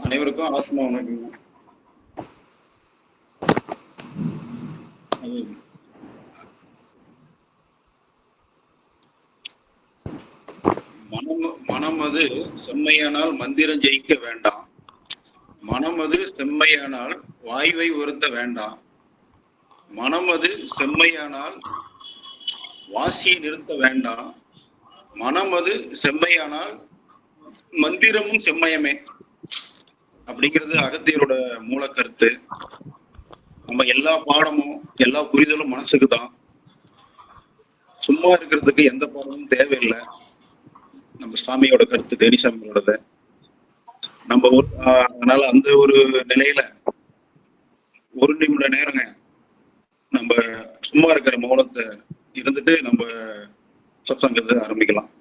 அனைவருக்கும் ஆத்மா வணக்கங்க. அது மனம் அது செம்மையானால் மந்திரம் ஜெயிக்க வேண்டாம். மனம் அது செம்மையானால் வாயுவை உறுத்த வேண்டாம். மனம் அது செம்மையானால் வாசியை நிறுத்த வேண்டாம். மனம் அது செம்மையானால் மந்திரமும் செம்மையமே அப்படிங்கிறது அகத்தியரோட மூல கருத்து. நம்ம எல்லா பாடமும் எல்லா புரிதலும் மனசுக்கு தான். சும்மா இருக்கிறதுக்கு எந்த பாடமும் தேவையில்லை. நம்ம சாமியோட கருத்து, தேனிசாமியோடத. நம்ம அதனால அந்த ஒரு நிலையில ஒரு நிமிட நேரங்க நம்ம சும்மா இருக்கிற மௌனத்தை இருந்துட்டு நம்ம சத்சங்கத்தை ஆரம்பிக்கலாம்.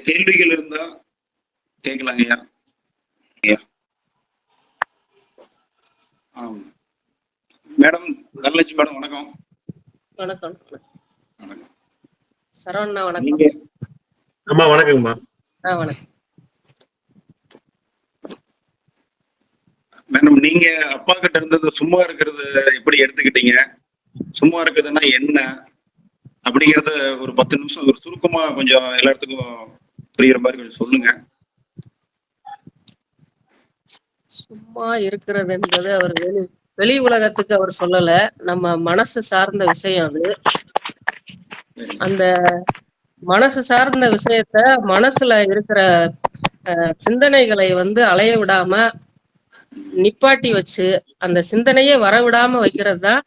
கேள்விகள் இருந்தா கேட்கலாங்க ஐயா. மேடம் தனலட்சுமி மேடம் வணக்கம். வணக்கம். வணக்கம் சரவணா வணக்கம். நீங்க அம்மா வணக்கங்கம்மா. வணக்கம் மேடம், நீங்க அப்பா கிட்ட இருந்தது சும்மா இருக்கிறது எப்படி எடுத்துக்கிட்டீங்க? சும்மா இருக்குதுன்னா என்ன அப்படிங்கறத ஒரு 10 நிமிஷம் ஒரு சுருக்கமா கொஞ்சம் எல்லாத்துக்கும் புரியுற மாதிரி கொஞ்சம் சொல்லுங்க. சும்மா இருக்கிறது என்பது அவர் வெளி உலகத்துக்கு அவர் சொல்லல, நம்ம மனசு சார்ந்த விஷயம் அது. அந்த மனசு சார்ந்த விஷயத்த மனசுல இருக்கிற சிந்தனைகளை அலைய விடாம நிப்பாட்டி வச்சு அந்த சிந்தனையே வரவிடாம வைக்கிறது தான்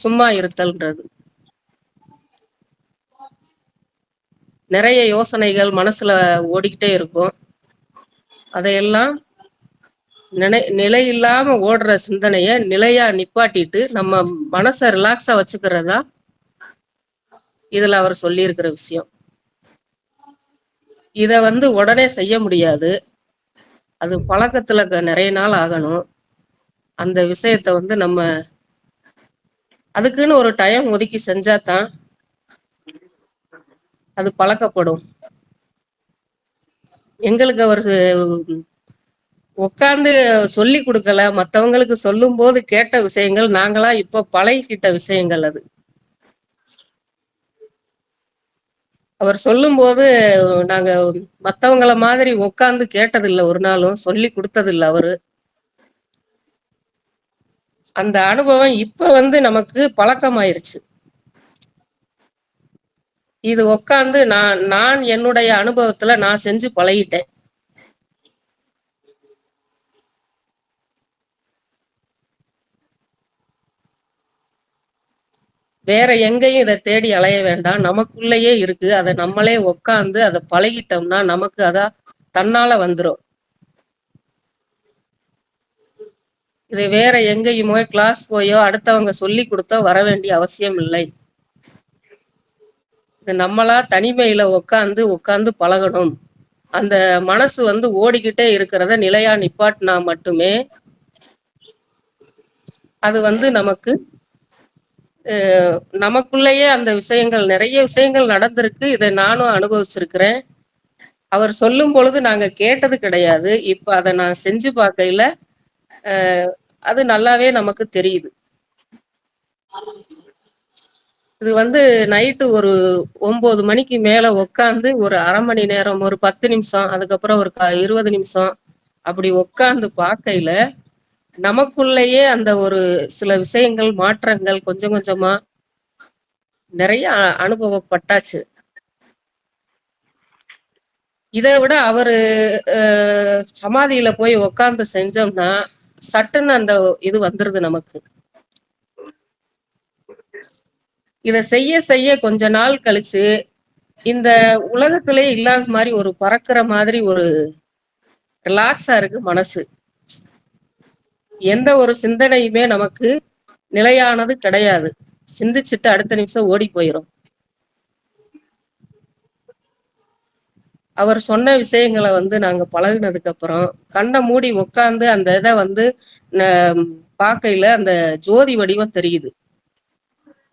சும்மா இருத்தல்ன்றது. நிறைய யோசனைகள் மனசுல ஓடிக்கிட்டே இருக்கும். அதையெல்லாம் நிலை இல்லாம ஓடுற சிந்தனைய நிலையா நிப்பாட்டிட்டு நம்ம மனசை ரிலாக்ஸா வச்சுக்கிறதா இதுல அவர் சொல்லி இருக்கிற விஷயம். இத உடனே செய்ய முடியாது. அது பழக்கத்துல நிறைய நாள் ஆகணும். அந்த விஷயத்த நம்ம அதுக்குன்னு ஒரு டைம் ஒதுக்கி செஞ்சாதான் அது பழக்கப்படும். எங்களுக்கு அவர் உட்கார்ந்து சொல்லி கொடுக்கல, மற்றவங்களுக்கு சொல்லும் போது கேட்ட விஷயங்கள், நாங்களா இப்ப பழகிக்கிட்ட விஷயங்கள். அது அவர் சொல்லும் போது நாங்க மத்தவங்கள மாதிரி உட்கார்ந்து கேட்டதில்லை, ஒரு நாளும் சொல்லி கொடுத்ததில்லை அவரு. அந்த அனுபவம் இப்ப நமக்கு பழக்கமாயிருச்சு. இது உட்கார்ந்து நான் என்னுடைய அனுபவத்துல நான் செஞ்சு பழகிட்டேன். வேற எங்கேயும் இதை தேடி அலைய வேண்டாம், நமக்குள்ளேயே இருக்கு. அதை நம்மளே உட்கார்ந்து அதை பழகிட்டோம்னா நமக்கு அதான் தன்னால வந்துடும். இதை வேற எங்கேயுமோ கிளாஸ் போயோ அடுத்தவங்க சொல்லி கொடுத்தோ வர வேண்டிய அவசியம் இல்லை. இது நம்மளா தனிமையில உட்கார்ந்து பழகணும். அந்த மனசு ஓடிக்கிட்டே இருக்கிறத நிலையா நிப்பாட்டினா மட்டுமே அது நமக்கு நமக்குள்ளேயே அந்த விஷயங்கள் நிறைய விஷயங்கள் நடந்திருக்கு. இதை நானும் அனுபவிச்சிருக்கிறேன். அவர் சொல்லும் பொழுது நாங்க கேட்டது கிடையாது. இப்ப அத நான் செஞ்சு பார்க்கையில, அ அது நல்லாவே நமக்கு தெரியுது. இது வந்து நைட்டு ஒரு 9 மணிக்கு மேல உட்கார்ந்து ஒரு 1/2 மணி நேரம், ஒரு 10 நிமிஷம், அதுக்கப்புறம் ஒரு 20 நிமிஷம் அப்படி உட்கார்ந்து பார்க்கையில, நமக்குள்ளேயே அந்த ஒரு சில விஷயங்கள், மாற்றங்கள் கொஞ்சம் கொஞ்சமா நிறைய அனுபவப்பட்டாச்சு. இத விட அவரு அ சமாதியில போய் உட்கார்ந்து செஞ்சோம்னா, சட்டுன்னு அந்த இது வந்துருது நமக்கு. இத செய்ய செய்ய கொஞ்ச நாள் கழிச்சு, இந்த உலகத்திலே இல்லாத மாரி ஒரு பறக்கிற மாதிரி ஒரு ரிலாக்ஸா இருக்கு மனசு. எந்த ஒரு சிந்தனையுமே நமக்கு நிலையானது கிடையாது. சிந்திச்சுட்டு அடுத்த நிமிஷம் ஓடி போயிரும். அவர் சொன்ன விஷயங்கள வந்து நாங்க பழகுனதுக்கு அப்புறம், கண்ண மூடி உட்கார்ந்து அந்த இத வந்து ந பார்க்கையில அந்த ஜோதி வடிவம் தெரியுது.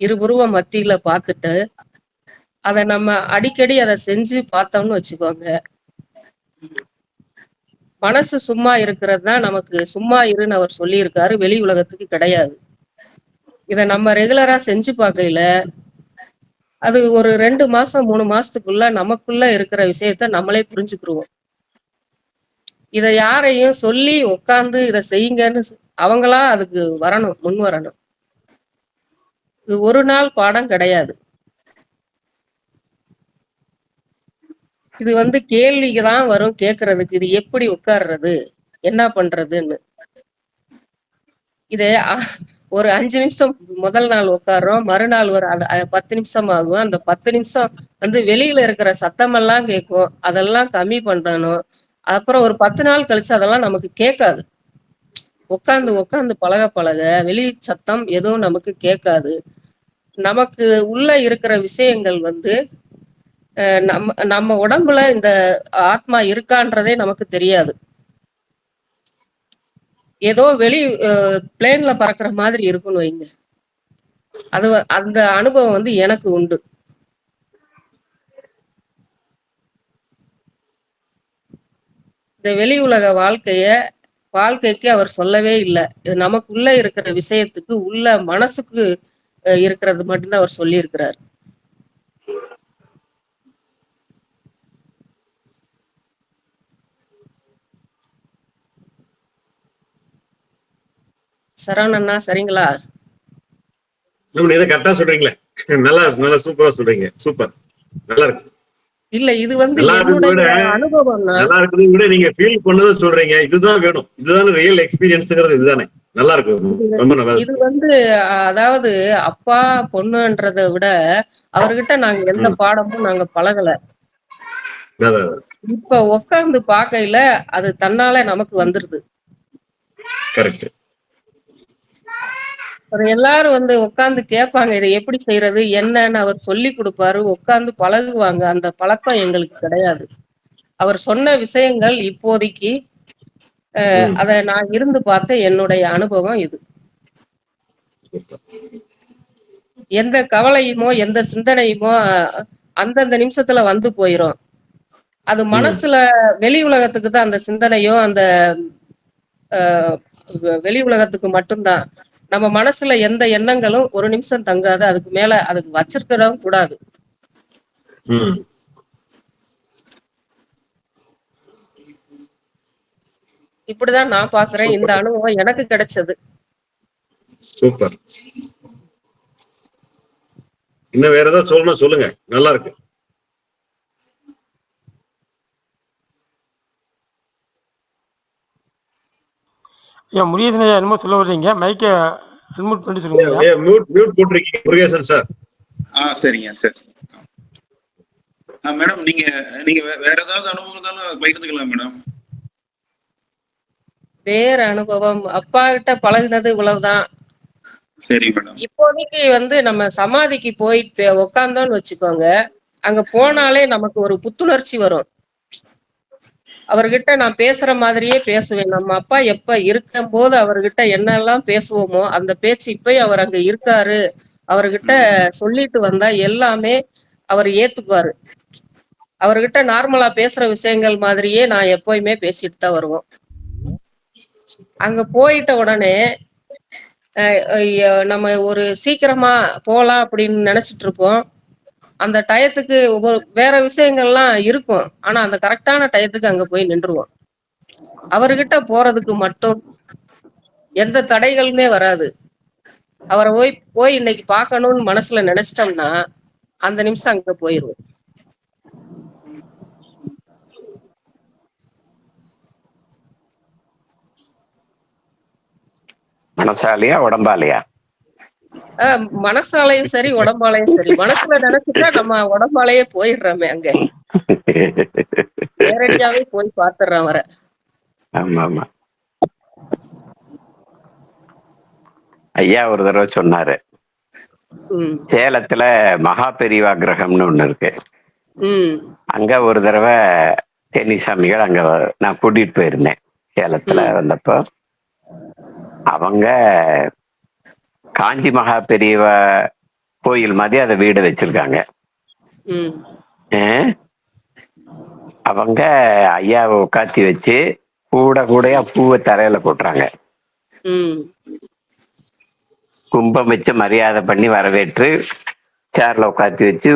இருபுருவம் மத்தியில பார்த்துட்டு, அத நம்ம அடிக்கடி அத செஞ்சு பார்த்தோம்னு வச்சுக்கோங்க. மனசு சும்மா இருக்கிறது தான் நமக்கு சும்மா இருன்னு அவர் சொல்லியிருக்காரு. வெளி உலகத்துக்கு கிடையாது. இத நம்ம ரெகுலரா செஞ்சு பார்க்கையில, அது ஒரு 2 மாசம், 3 மாசத்துக்குள்ள நமக்குள்ள இருக்கிற விஷயத்த நம்மளே புரிஞ்சுக்குருவோம். இத யாரையும் சொல்லி உட்கார்ந்து இத செய்யுங்கன்னு அவங்களா அதுக்கு வரணும், முன் வரணும். இது ஒரு நாள் பாடம் கிடையாது. இது வந்து கேள்விக்கு தான் வரும் கேட்கறதுக்கு. இது எப்படி உட்கார்றது? என்ன பண்றதுன்னு. இது ஒரு 5 நிமிஷம் முதல் நாள் உட்கார்றோம். மறுநாள் ஒரு 10 நிமிஷம் ஆகும். அந்த 10 நிமிஷம் வந்து வெளியில இருக்கிற சத்தமெல்லாம் கேட்கும். அதெல்லாம் கம்மி பண்ணணும். அப்புறம் ஒரு 10 நாள் கழிச்சு அதெல்லாம் நமக்கு கேட்காது. உட்கார்ந்து உட்கார்ந்து பழக பழக வெளி சத்தம் எதுவும் நமக்கு கேட்காது. நமக்கு உள்ள இருக்கிற விஷயங்கள் வந்து நம்ம நம்ம உடம்புல இந்த ஆத்மா இருக்கான்றதே நமக்கு தெரியாது. ஏதோ வெளி பிளேன்ல பறக்கிற மாதிரி இருக்குன்னு வைங்க. அந்த அனுபவம் வந்து எனக்கு உண்டு. இந்த வெளி உலக வாழ்க்கைக்கு அவர் சொல்லவே இல்ல. நமக்குள்ள இருக்கிற விஷயத்துக்கு உள்ள மனசுக்கு இருக்கிறது மட்டும்தான் அவர் சொல்லியிருக்கிறார். சரவணண்ணா சரிங்களா? இதை கரெக்டா சொல்றீங்களே. நல்லா நல்லா சூப்பரா சொல்றீங்க. சூப்பர். நல்லா இருக்கு. இல்ல இது வந்து நல்லா இருக்கிறத என்னுடைய விட அனுபவம்னா, நல்லா இருக்கிறத விட நீங்க ஃபீல் பண்ணதை சொல்றீங்க. இதுதான் வேணும். இதுதான் ரியல் எக்ஸ்பீரியன்ஸ்ங்கிறது இதுதானே. நல்லா இருக்கு. இது ரொம்ப நல்லா இது இருக்கு. வந்து அதாவது அப்பா பொண்ணுன்றதை விட அவர்கிட்ட நாங்க எந்த ம். பாடமும் நாங்க பழகல. அதான். இப்ப உட்கார்ந்து பார்க்கையில அது தன்னால நமக்கு வந்துருது. கரெக்ட். ஒரு எல்லாரும் வந்து உட்கார்ந்து கேட்பாங்க, இதை எப்படி செய்யறது என்னன்னு அவர் சொல்லி கொடுப்பாரு. உட்கார்ந்து பழகுவாங்க. அந்த பழக்கம் எங்களுக்கு கிடையாது. அவர் சொன்ன விஷயங்கள் இப்போதைக்கு ம். அத நான் இருந்து பார்த்த என்னுடைய அனுபவம் இது. எந்த கவலையுமோ எந்த சிந்தனையுமோ அந்தந்த நிமிஷத்துல வந்து போயிரும். அது ம். மனசுல வெளி உலகத்துக்கு தான் அந்த சிந்தனையும் அந்த அஹ், வெளி உலகத்துக்கு மட்டும்தான். நம்ம மனசுல எந்த எண்ணங்களும் ஒரு நிமிஷம் தங்காது. அதுக்கு மேல அதுக்கு வச்சிருக்கிறதும் கூடாது. ம். இப்படிதான் நான் பாக்குறேன். இந்த சூப்பர். அனுபவம் எனக்கு கிடைச்சது. சூப்பர். இன்னும் வேற ஏதாவது சொல்லணும் சொல்லுங்க. நல்லா இருக்கு. ஐயா முருகேசன் ஐயா என்னமோ சொல்ல வர்றீங்க. மைக்கை அன்மியூட் பண்ணி சொல்லுங்க ஐயா. மியூட் போட்டிருக்கீங்க முருகேசன் சார். சரிங்க சரி. மேடம் நீங்க நீங்க வேற ஏதாவது அனுபவம் தானே பகிர்ந்துக்கலாம் மேடம். வேற அனுபவம் அப்பா கிட்ட பழகுனது இவ்வளவுதான். சரி மேடம். இப்போதைக்கு வந்து நம்ம சமாதிக்கு போயிட்டு உக்காந்தோம்னு வச்சுக்கோங்க. அங்க போனாலே நமக்கு ஒரு புத்துணர்ச்சி வரும். அவர்கிட்ட நான் பேசுற மாதிரியே பேசுவேன். நம்ம அப்பா எப்ப இருக்கும் போது அவர்கிட்ட என்னெல்லாம் பேசுவோமோ அந்த பேச்சு இப்பயும் அவர் அங்க இருக்காரு அவர்கிட்ட சொல்லிட்டு வந்தா எல்லாமே அவர் ஏத்துக்குவாரு. அவர்கிட்ட நார்மலா பேசுற விஷயங்கள் மாதிரியே நான் எப்பயுமே பேசிட்டு தான் வருவோம். அங்க போயிட்ட உடனே நம்ம ஒரு சீக்கிரமா போலாம் அப்படின்னு நினைச்சிட்டு இருப்போம். அந்த டயத்துக்கு வேற விஷயங்கள்லாம் இருக்கும். ஆனா அந்த கரெக்டான டயத்துக்கு அங்க போய் நின்றுவோம். அவர்கிட்ட போறதுக்கு மட்டும் எந்த தடைகளுமே வராது. அவரை போய் இன்னைக்கு பார்க்கணும்னு மனசுல நினைச்சிட்டோம்னா அந்த நிமிஷம் அங்க போயிருவோம். மனசாலியா உடம்பாலியா? மனசாலையும் சரி உடம்பாலையும் சரி. மனசுல நினைச்சுட்டா நம்ம உடம்பாலேயே போயிடுறோமே அங்க. நேரடியாவே போய் பாத்துறோம் வர. ஆமா ஆமா. ஐயா ஒரு தடவை சொன்னாரு, சேலத்துல மகா பெரிவா கிரகம்னு ஒண்ணு இருக்கு. அங்க ஒரு தடவை தேனிசாமிகள் அங்க நான் கூட்டிட்டு போயிருந்தேன். சேலத்துல வந்தப்போ அவங்க காஞ்சி மகா பெரியவா கோயில் மாதிரி அதை வீடு வச்சிருக்காங்க. அவங்க ஐயாவை உட்காத்தி வச்சு கூடையா பூவை தரையில கொட்டுறாங்க. கும்பம் வச்சு மரியாதை பண்ணி வரவேற்று சேர்ல உட்காத்தி வச்சு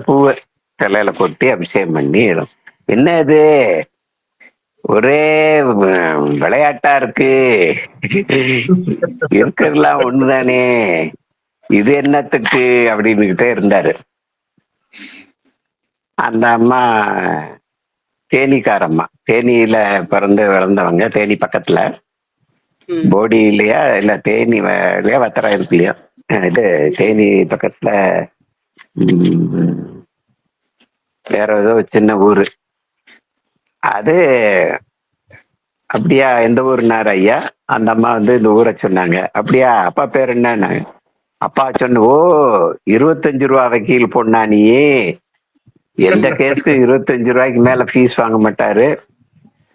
பூவை தலையில கொட்டி அபிஷேகம் பண்ணி, என்ன இது ஒரே விளையாட்டா இருக்கு, இருக்கிறதுலாம் ஒண்ணுதானே, இது என்னத்துக்கு அப்படின்னுகிட்டே இருந்தாரு. அந்த அம்மா தேனிக்காரம்மா, தேனியில பிறந்து வளர்ந்தவங்க. தேனி பக்கத்துல போடியிலயா இல்ல தேனி இல்லையா வத்தரா இருக்கு இல்லையா, இது தேனி பக்கத்துல வேற ஏதோ சின்ன ஊரு அது. அப்படியா, எந்த ஊருன்னாரு ஐயா. அந்த அம்மா இந்த ஊரை சொன்னாங்க. அப்படியா, அப்பா பேர் என்னன்னு அப்பா சொன்ன. ஓ, 25 ரூபா வக்கீல் பொண்ணா நீ? எந்த கேஸ்க்கு 25 ரூபாய்க்கு மேல ஃபீஸ் வாங்க மாட்டாரு.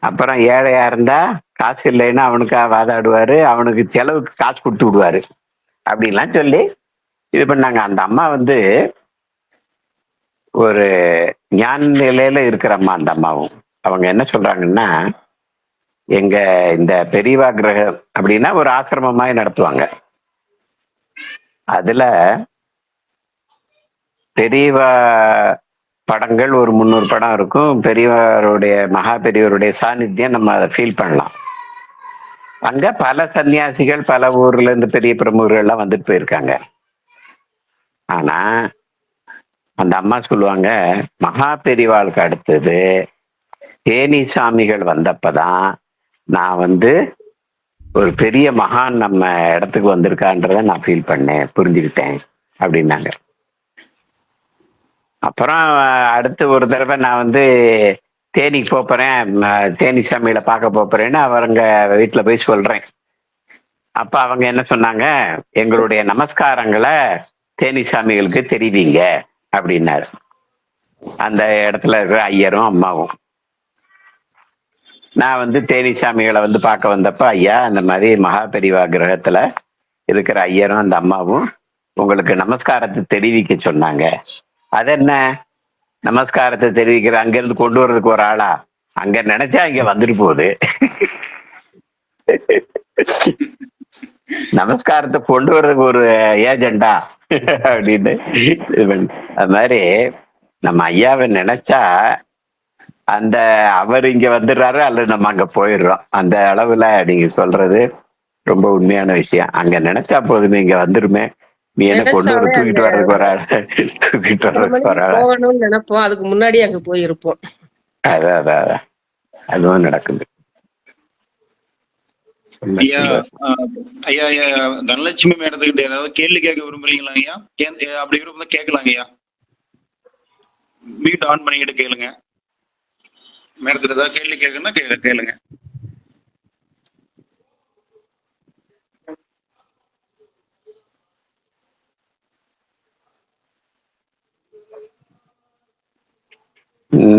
அப்புறம் ஏழையா இருந்தா காசு இல்லைன்னா அவனுக்கா வாதாடுவாரு, அவனுக்கு செலவுக்கு காசு கொடுத்து விடுவாரு அப்படின்லாம் சொல்லி இது பண்ணாங்க. அந்த அம்மா ஒரு ஞான நிலையில இருக்கிற அம்மா. அந்த அம்மாவும் அவங்க என்ன சொல்றாங்கன்னா, எங்க இந்த பெரியவா கிரகம் அப்படின்னா ஒரு ஆசிரமமாய் நடத்துவாங்க. அதுல பெரியவா படங்கள் ஒரு 300 படம் இருக்கும். பெரியவருடைய மகா பெரியவருடைய சாநித்தியம் நம்ம அதை ஃபீல் பண்ணலாம். அங்க பல சன்னியாசிகள் பல ஊர்ல இருந்து பெரிய பிரமுகர்கள் எல்லாம் வந்துட்டு போயிருக்காங்க. ஆனா அந்த அம்மா சொல்லுவாங்க, மகா பெரியவாளுக்கு அடுத்தது தேனி சாமிகள் வந்தப்பதான் நான் ஒரு பெரிய மகான் நம்ம இடத்துக்கு வந்திருக்கான்றத நான் ஃபீல் பண்ணேன், புரிஞ்சுக்கிட்டேன் அப்படின்னாங்க. அப்புறம் அடுத்து ஒரு தடவை நான் தேனிக்கு போறேன், தேனி சாமியில பார்க்க போறேன்னு அவங்க வீட்டுல போய் சொல்றேன். அப்ப அவங்க என்ன சொன்னாங்க, எங்களுடைய நமஸ்காரங்களை தேனி சாமிகளுக்கு தெரிவிங்க அப்படின்னாரு. அந்த இடத்துல இருக்கிற ஐயரும் அம்மாவும். நான் தேனி சாமிகளை பார்க்க வந்தப்ப, ஐயா அந்த மாதிரி மகா பெரிவா கிரகத்துல இருக்கிற ஐயரும் அந்த அம்மாவும் உங்களுக்கு நமஸ்காரத்தை தெரிவிக்க சொன்னாங்க. அது என்ன நமஸ்காரத்தை தெரிவிக்கிற, அங்கிருந்து கொண்டு வர்றதுக்கு ஒரு ஆளா? அங்க நினைச்சா இங்க வந்துட்டு போகுது. நமஸ்காரத்தை கொண்டு வர்றதுக்கு ஒரு ஏஜெண்டா அப்படின்னு. அது மாதிரி நம்ம ஐயாவை நினைச்சா அவர் இங்க வந்துடுறாரு அல்லது நம்ம அங்க போயிடுறோம். அந்த அளவுல நீங்க சொல்றது ரொம்ப உண்மையான விஷயம். அங்க நினைச்சா போதுமே, இங்க வந்துருமே. நீ என்ன கொண்டு வர தூக்கிட்டு வர்றதுக்கு ஒரு ஆள், தூக்கிட்டு வர்றதுக்கு ஒரு ஆள் போகணும்னு நினைப்போம், அதுக்கு முன்னாடி அங்க போயிருப்போம். அதான் அதுவும் நடக்குது. ஐயா ஐயா தனலட்சுமி மேடத்துக்கிட்ட ஏதாவது கேள்வி கேட்க விரும்புறீங்களா ஐயா? அப்படி விரும்புறதா கேட்கலாங்க ஐயா. மியூட் ஆன் பண்ணிக்கிட்டு கேளுங்க. மேடத்துல ஏதாவது கேள்வி கேட்கணும்னா கேளுங்க.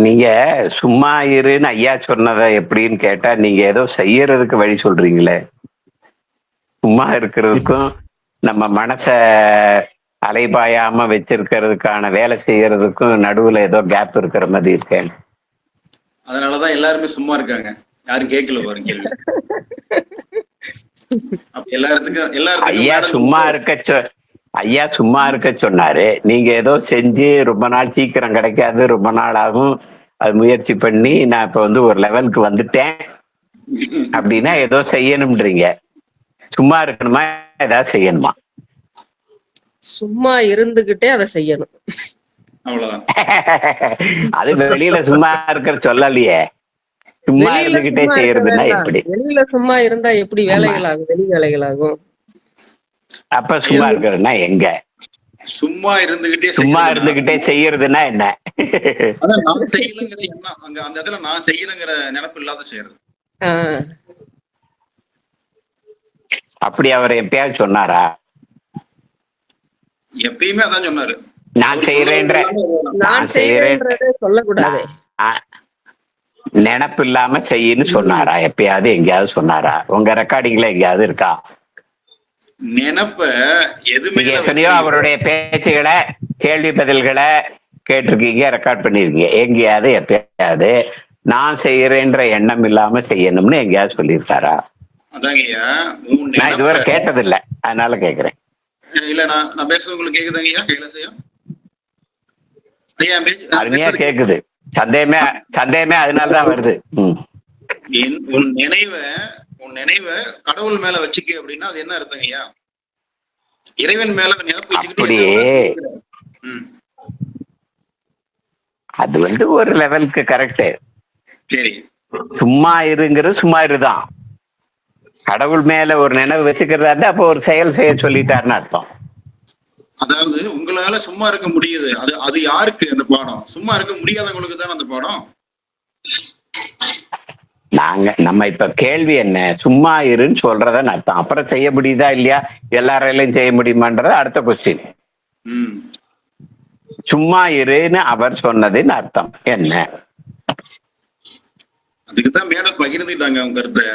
நீங்க சும்மா இருன்னு ஐயா சொன்னதை எப்படின்னு கேட்டா, நீங்க ஏதோ செய்யறதுக்கு வழி சொல்றீங்களே. சும்மா இருக்கிறதுக்கும் நம்ம மனச அலைபாயாம வச்சிருக்கிறதுக்கான வேலை செய்யறதுக்கும் நடுவுல ஏதோ கேப் இருக்கிற மாதிரி இருக்கேன். அதனாலதான் எல்லாருமே சும்மா இருக்காங்க. யாரும் கேட்கல பாருங்க கேள்வி. அப்ப எல்லாத்துக்கும் ஐயா மேடம் சும்மா இருக்க ஐயா சும்மா இருக்க சொன்னாரு. நீங்க ஏதோ செஞ்சு ரொம்ப நாள் சீக்கிரம் கிடைக்காது, ரொம்ப நாள் ஆகும், அது முயற்சி பண்ணி நான் இப்ப வந்து ஒரு லெவலுக்கு வந்துட்டேன் அப்படின்னா ஏதோ செய்யணும்ன்றீங்க. சும்மா இருக்கணுமா, ஏதாவது செய்யணுமா? சும்மா இருந்துகிட்டே அதை செய்யணும். அவ்வளவுதான். அது வெளியில சும்மா இருக்கிற சொல்லலையே. சும்மா வெளியில இருந்துகிட்டே சும்மா இருக்க செய்யறதுன்னா வேண்டாம். எப்படி? வெளியில சும்மா இருந்தா எப்படி ஆமா. வேலைகள் ஆகும், வெளி வேலைகள் ஆகும். அப்ப சும்மா இருக்கிறதுனா எங்க? சும்மா இருந்துகிட்டே சும்மா இருந்துகிட்டே செய்யறதுன்னா என்ன? அதான் நான் செய்யலங்கிற எண்ணம், அங்க அந்த இடத்துல நான் செய்யலங்கிற நினைப்பு இல்லாத செய்யறது. ஆஹ் அப்படி அவர் எப்பயாவது சொன்னாரா? எப்பயுமே அதான் சொன்னாரு. நான் செய்யறேன்ற நான் செய்யறேன்றதே சொல்லக்கூடாது. நினப்பு இல்லாம செய்யன்னு சொன்னாரா? எப்பயாவது எங்கேயாவது சொன்னாரா? உங்க ரெக்கார்டிங்ல எங்கேயாவது இருக்கா? நினைப்ப எதுவுமே நீங்க எத்தனையோ அவருடைய பேச்சுகளை, கேள்வி பதில்களை கேட்டிருக்கீங்க, ரெக்கார்ட் பண்ணிருக்கீங்க. எங்கேயாவது எப்பயாவது நான் செய்யறேன்ற எண்ணம் இல்லாம செய்யணும்னு எங்கேயாவது சொல்லியிருக்காரா? அதாங்கய்யா நான் இதுவரை கேட்டது இல்ல, அதனால கேக்குறேன். இல்ல நான் பேசுறது உங்களுக்கு கேக்குதாங்க ஐயா? கைலாசையா ஐயா? அருமையா கேக்குது. சந்தேகமே அதனாலதான் வருது. உன் நினைவை கடவுள் மேல வச்சுக்க அப்படின்னா அது என்ன அர்த்தங்க ஐயா? இறைவன் மேல நினைப்பு வச்சுக்கிட்டு அது வந்து ஒரு லெவலுக்கு கரெக்ட். சரி, சும்மா இருங்கிறது சும்மா இருதான். கடவுள் மேல ஒரு நினைவு வச்சுக்கிறதா இருந்தா அப்போ ஒரு செயல் செய்ய சொல்லிட்டாருன்னு அர்த்தம். அதாவது உங்களால சும்மா இருக்க முடியுது, அது யாருக்கு அந்த பாடம்? சும்மா இருக்க முடியாதவங்களுக்கு தானே அந்த பாடம். நம்ம இப்ப கேள்வி என்ன, சும்மா இருன்னு சொல்றதுன்னு அர்த்தம். அப்புறம் செய்ய முடியுதா இல்லையா, எல்லாராலையும் செய்ய முடியுமான்றது அடுத்த கொஸ்டின். சும்மா இருன்னு அவர் சொன்னதுன்னு அர்த்தம் என்ன? அதுக்குதான் மேடம் பகிர்ந்துட்டாங்க அவங்க கருத்தை.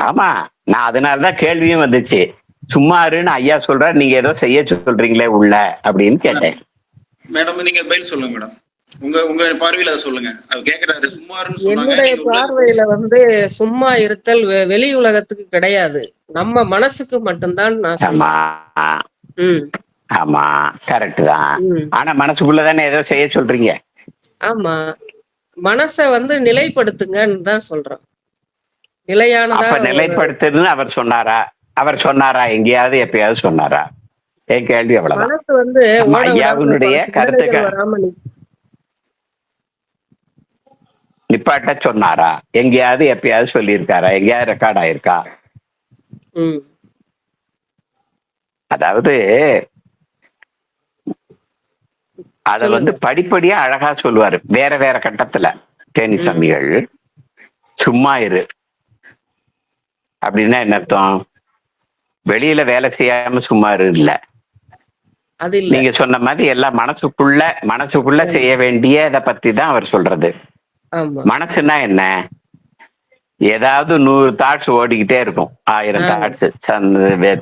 ஆமா, நான் அதனாலதான் கேள்வியும் வந்துச்சு. சும்மா இருன்னு ஐயா சொல்ற, நீங்க ஏதோ செய்ய சொல்றீங்களே உள்ள அப்படின்னு கேட்டேன். மேடம் நீங்க பதில் சொல்லுங்க மேடம். உங்க பார்வையில அதை சொல்லுங்க. அவர் கேக்குறாரு சும்மா இருன்னு சொன்னாங்க. என்னுடைய பார்வையில வந்து சும்மா இருத்தல் வெளி உலகத்துக்கு கிடையாது, நம்ம மனசுக்கு மட்டும்தான் நான் சொல்றேன். ஆமா, கரெக்ட் தான். ஆனா மனசுக்குள்ளதானே ஏதோ செய்ய சொல்றீங்க. ஆமா, மனச வந்து நிலைப்படுத்துங்கன்னு தான் சொல்றோம். நிலையானதா நிலைப்படுத்துன்னு அவர் சொன்னாரா எங்கேயாவது எப்பயாவது சொன்னாரா? என் கேள்வி அவ்வளவுதான். மனசு வந்து ஐயாவுடைய கருத்துக்கள் நிப்பாட்ட சொன்னாரா? எங்கேயாவது எப்பயாவது சொல்லியிருக்காரா? எங்கேயாவது ரெக்கார்ட் ஆயிருக்கா? அதாவது அத வந்து படிப்படியா அழகா சொல்லுவாரு வேற வேற கட்டத்துல. தேனி சாமிகள் சும்மா இரு அப்படின்னா என்ன அர்த்தம்? வெளியில வேலை செய்யாம சும்மா இரு இல்ல. நீங்க சொன்ன மாதிரி எல்லாம் மனசுக்குள்ள செய்ய வேண்டிய இதை பத்தி தான் அவர் சொல்றது. மனசுன்னா என்ன? ஏதாவது 100 தாட்ஸ் ஓடிக்கிட்டே இருக்கும், 1000 தாட்ஸ்.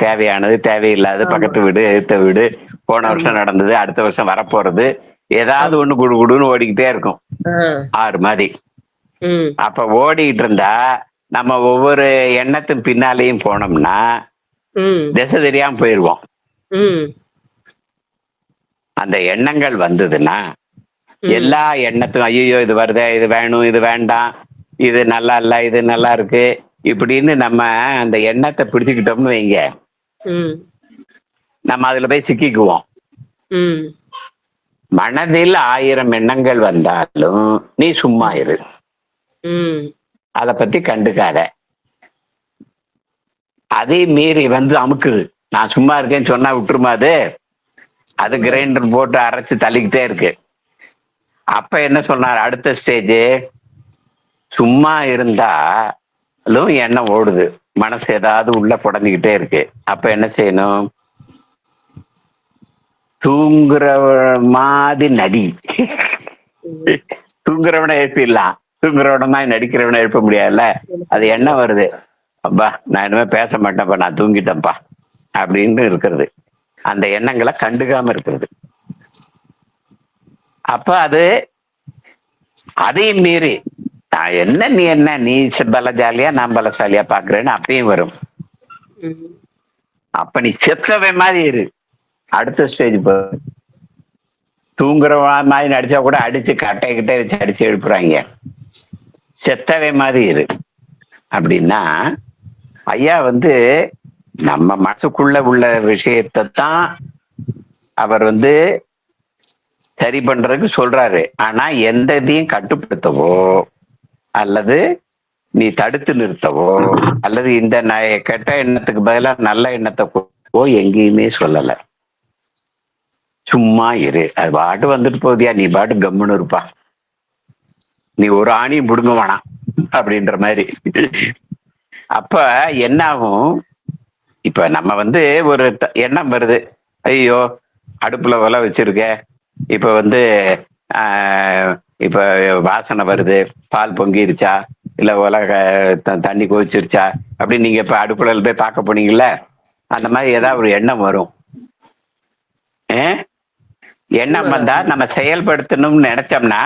தேவையானது, தேவையில்லாது, பக்கத்து வீடு, எடுத்த வீடு, போன வருஷம் நடந்தது, அடுத்த வருஷம் வரப்போறது, ஏதாவது ஒண்ணு குடு குடுன்னு ஓடிக்கிட்டே இருக்கும், 6 மாதிரி. அப்ப ஓடிக்கிட்டு இருந்தா நம்ம ஒவ்வொரு எண்ணத்தின் பின்னாலேயும் போனோம்னா திசை தெரியாம போயிருவோம். அந்த எண்ணங்கள் வந்ததுன்னா எல்லா எண்ணத்தும் ஐயோ இது வருதே, இது வேணும், இது வேண்டாம், இது நல்லா இல்ல, இது நல்லா இருக்கு இப்படின்னு நம்ம அந்த எண்ணத்தை பிடிச்சுக்கிட்டோம்னு வைங்க, நம்ம அதுல போய் சிக்கிக்குவோம். மனதில் 1000 எண்ணங்கள் வந்தாலும் நீ சும்மா இரு, அத பத்தி கண்டுக்காத. அதே மீறி வந்து அமுக்குது. நான் சும்மா இருக்கேன்னு சொன்னா விட்டுருமா? அது கிரைண்டர் போட்டு அரைச்சு தள்ளிக்கிட்டே இருக்கு. அப்ப என்ன சொன்னார் அடுத்த ஸ்டேஜ்? சும்மா இருந்தாலும் எண்ணம் ஓடுது, மனசு ஏதாவது உள்ள புடஞ்சுக்கிட்டே இருக்கு. அப்ப என்ன செய்யணும்? தூங்குற மாதிரி நடி. தூங்குறவனை எழுப்பிடலாம், தூங்குறவன மாதிரி நடிக்கிறவனை எழுப்ப முடியாதுல்ல. அது என்ன வருது, அப்பா நான் இனிமே பேச மாட்டேன்ப்பா, நான் தூங்கிட்டேன்ப்பா அப்படின்னு இருக்கிறது. அந்த எண்ணங்களை கண்டுக்காம இருக்கிறது. அப்ப அது அதையும் மீறி நான் என்ன நீ என்ன நீ பலஜாலியா நான் பலசாலியா பாக்குறேன்னு அப்பயும் வரும். அப்ப நீ செத்தவே மாதிரி இரு. அடுத்த ஸ்டேஜ் தூங்குற மாதிரி நடிச்சா கூட அடிச்சு கட்டை கிட்டே வச்சு அடிச்சு எழுப்புறாங்க. செத்தவே மாதிரி இரு அப்படின்னா ஐயா நம்ம மனசுக்குள்ள உள்ள விஷயத்தை தான் அவர் சரி பண்றதுக்கு சொல்றாரு. ஆனா எந்த இதையும் கட்டுப்படுத்தவோ அல்லது நீ தடுத்து நிறுத்தவோ அல்லது இந்த கெட்ட எண்ணத்துக்கு பதிலாக நல்ல எண்ணத்தை எங்கேயுமே சொல்லல. சும்மா இரு, அது பாட்டு வந்துட்டு போதியா, நீ பாட்டு கம்முன்னு இருப்பா, நீ ஒரு ஆணியும் புடுங்க வேணாம் அப்படின்ற மாதிரி. அப்ப என்ன ஆகும், இப்ப நம்ம ஒரு எண்ணம் வருது, ஐயோ அடுப்புல ஒலை வச்சிருக்க, இப்ப இப்ப வாசனை வருது, பால் பொங்கிருச்சா இல்ல ஒலை தண்ணி கொதிச்சிருச்சா அப்படின்னு நீங்க இப்ப அடுப்புல போய் பார்க்க போனீங்கல்ல, அந்த மாதிரி ஏதாவது ஒரு எண்ணம் வரும். எண்ணம் வந்தா நம்ம செயல்படுத்தணும்னு நினைச்சோம்னா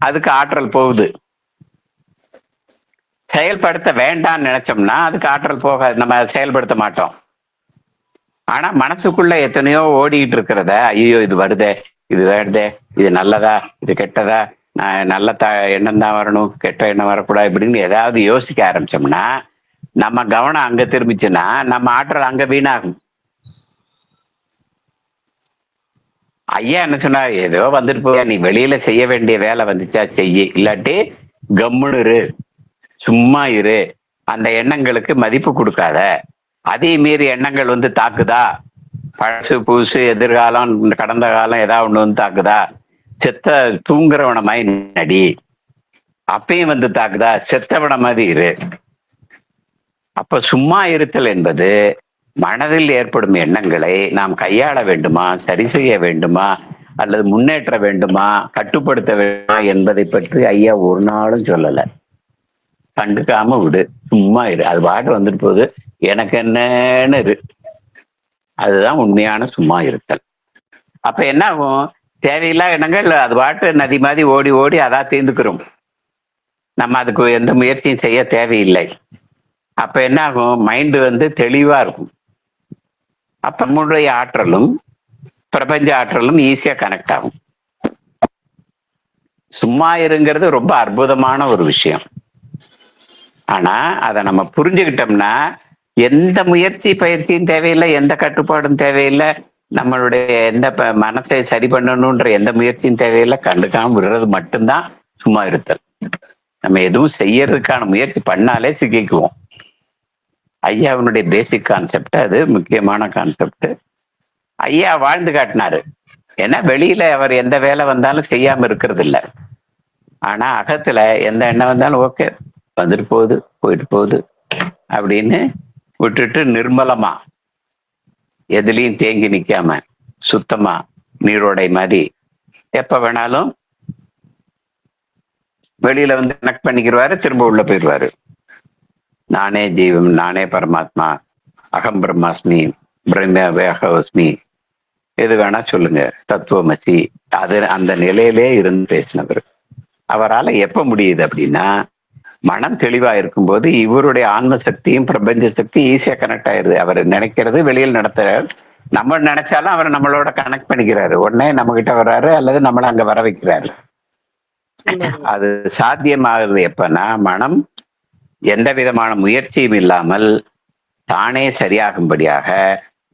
அதுக்கு ஆற்றல் போகுது. செயல்படுத்த வேண்டாம்னு நினைச்சோம்னா அதுக்கு ஆற்றல் போகாது, நம்ம செயல்படுத்த மாட்டோம். ஆனா மனசுக்குள்ள எத்தனையோ ஓடிக்கிட்டு இருக்கிறத, ஐயோ இது வருதே, இது வருதே, இது நல்லதா இது கெட்டதா, நல்ல எண்ணம் தான் வரணும் கெட்ட எண்ணம் வரக்கூடாது இப்படின்னு ஏதாவது யோசிக்க ஆரம்பிச்சோம்னா நம்ம கவனம் அங்க திரும்பிச்சுன்னா நம்ம ஆற்றல் அங்க வீணாகும். ஐயா என்ன சொன்னா, ஏதோ வந்துட்டு போயா, நீ வெளியில செய்ய வேண்டிய வேலை வந்துச்சா செய்ய, இல்லாட்டி கம்முன்னு இரு, சும்மா இரு, அந்த எண்ணங்களுக்கு மதிப்பு கொடுக்காத. அதே மீறி எண்ணங்கள் தாக்குதா, பழசு புதுசு எதிர்காலம் கடந்த காலம் ஏதாவது ஒண்ணு தாக்குதா, செத்த தூங்குறவன மாதிரி நடி, அப்பயும் தாக்குதா, செத்தவன மாதிரி இரு. அப்ப சும்மா இருத்தல் என்பது மனதில் ஏற்படும் எண்ணங்களை நாம் கையாள வேண்டுமா, சரி செய்ய வேண்டுமா, அல்லது முன்னேற்ற வேண்டுமா, கட்டுப்படுத்த வேண்டுமா என்பதை பற்றி ஐயா ஒரு நாளும் சொல்லல. கண்டுக்காம விடு, சும்மா இரு, அது பாட்டு வந்துட்டு போகுது, எனக்கு என்னன்னு இரு. அதுதான் உண்மையான சும்மா இருத்தல். அப்ப என்ன ஆகும், தேவையில்லா எண்ணங்கள் அது பாட்டு நதி மாதிரி ஓடி ஓடி அதான் தீர்ந்துக்கிறோம். நம்ம அதுக்கு எந்த முயற்சியும் செய்ய தேவையில்லை. அப்ப என்ன ஆகும், மைண்டு தெளிவா இருக்கும். அப்ப நம்முடைய ஆற்றலும் பிரபஞ்ச ஆற்றலும் ஈஸியா கனெக்ட் ஆகும். சும்மா இருங்கிறது ரொம்ப அற்புதமான ஒரு விஷயம். ஆனா அதை நம்ம புரிஞ்சுக்கிட்டோம்னா எந்த முயற்சி பயிற்சியும் தேவையில்லை, எந்த கட்டுப்பாடும் தேவையில்லை, நம்மளுடைய எந்த மனசை சரி பண்ணணும்ன்ற எந்த முயற்சியும் தேவையில்லை, கண்டுக்காம விடுறது மட்டும்தான் சும்மா இருத்தல். நம்ம எதுவும் செய்யறதுக்கான முயற்சி பண்ணாலே சிக்கிக்குவோம். ஐயாவினுடைய பேசிக் கான்செப்ட், அது முக்கியமான கான்செப்ட். ஐயா வாழ்ந்து காட்டினாரு. ஏன்னா வெளியில அவர் எந்த வேலை வந்தாலும் செய்யாம இருக்கிறது இல்லை. ஆனா அகத்துல எந்த எண்ணம் வந்தாலும் ஓகே, வந்துட்டு போகுது போயிட்டு போகுது அப்படின்னு விட்டுட்டு நிர்மலமா எதுலையும் தேங்கி நிக்காம சுத்தமா நீரோடை மாதிரி எப்ப வேணாலும் வெளியில கனெக்ட் பண்ணிக்கிறாரு, திரும்ப உள்ள போயிடுவாரு. நானே ஜீவம், நானே பரமாத்மா, அகம் பிரம்மாஸ்மி, பிரம்ம எது வேணா சொல்லுங்க, தத்துவமசி, அது அந்த நிலையிலே இருந்து பேசினவர். அவரால் எப்ப முடியுது அப்படின்னா, மனம் தெளிவா இருக்கும்போது இவருடைய ஆன்ம சக்தியும் பிரபஞ்ச சக்தி ஈஸியா கனெக்ட் ஆயிருது. அவர் நினைக்கிறது வெளியில் நடத்த, நம்ம நினைச்சாலும் அவர் நம்மளோட கனெக்ட் பண்ணிக்கிறாரு, உடனே நம்ம கிட்ட வர்றாரு அல்லது நம்மளை அங்க வர வைக்கிறாரு. அது சாத்தியமாகுது எப்பன்னா, மனம் எந்த விதமான முயற்சியும் இல்லாமல் தானே சரியாகும்படியாக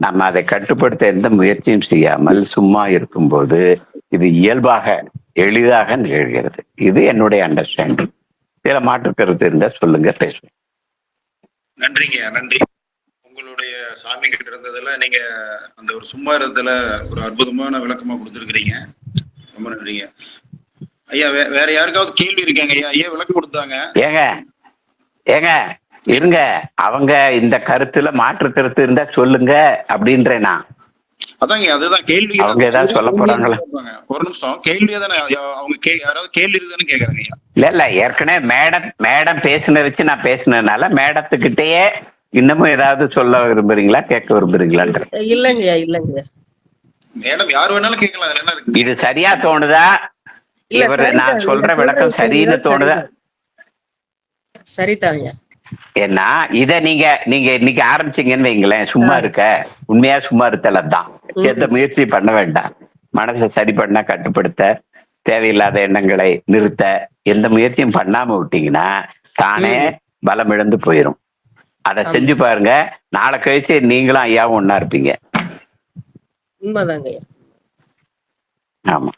நம்ம அதை கட்டுப்படுத்த எந்த முயற்சியும் செய்யாமல் சும்மா இருக்கும்போது இது இயல்பாக எளிதாக நிகழ்கிறது. இது என்னுடைய அண்டர்ஸ்டாண்டிங். இதுல மாற்று கருத்து இருந்தா சொல்லுங்க, பேசுவேன். நன்றிங்க, நன்றி. உங்களுடைய சாமி கிட்ட இருந்ததுல நீங்க அந்த ஒரு சும்மா இருந்ததுல ஒரு அற்புதமான விளக்கமா கொடுத்துருக்கிறீங்க. ரொம்ப நன்றிங்க ஐயா. வேற யாருக்காவது கேள்வி இருக்காங்க ஐயா? ஐயா விளக்கம் கொடுத்தாங்க. ஏங்க இருங்க, அவங்க இந்த கருத்துல மாற்று கருத்து இருந்தா சொல்லுங்க அப்படின்றேன் நான். அதாங்க, அதுதான் கேள்வி. அவங்க ஏதாவது சொல்ல போறாங்களா? ஒரு நிமிஷம், கேள்வியா தானே அவங்க யாராவது கேள்வி இருக்குதானே கேக்குறாங்க ஐயா? இல்ல ஏற்கனவே மேடம் பேசுன வச்சு நான் பேசினதுனால மேடத்துக்கிட்டயே இன்னமும் ஏதாவது சொல்ல விரும்புறீங்களா, கேட்க விரும்புறீங்களான்ற? இல்லைங்கய்யா, இல்லைங்கய்யா. மேடம் யார் வேணாலும் கேட்கலாம், அதுல என்ன இருக்கு? இது சரியா தோணுதா? இல்ல இவர் சரிதான், நான் நீங்க சொல்ற சொல்ற விளக்கம் சரின்னு விஷயங்கள் தோணுதா? சரிதாங்கய்யா. ஏன்னா இத நீங்க நீங்க இன்னைக்கு ஆரம்பிச்சீங்கன்னு வைங்களேன், சும்மா இருக்க, உண்மையா சும்மா இருத்தல தான். எந்த முயற்சி பண்ண வேண்டாம். மனசை சரி பண்ண, கட்டுப்படுத்த, தேவையில்லாத எண்ணங்களை நிறுத்த எந்த முயற்சியும் பண்ணாம விட்டீங்கன்னா தானே பலம் இழந்து போயிரும். அதை செஞ்சு பாருங்க. நாளை கழிச்சு நீங்களும் ஐயாவும் ஒன்னா இருப்பீங்க. உண்மைதாங்கய்யா. ஆமா.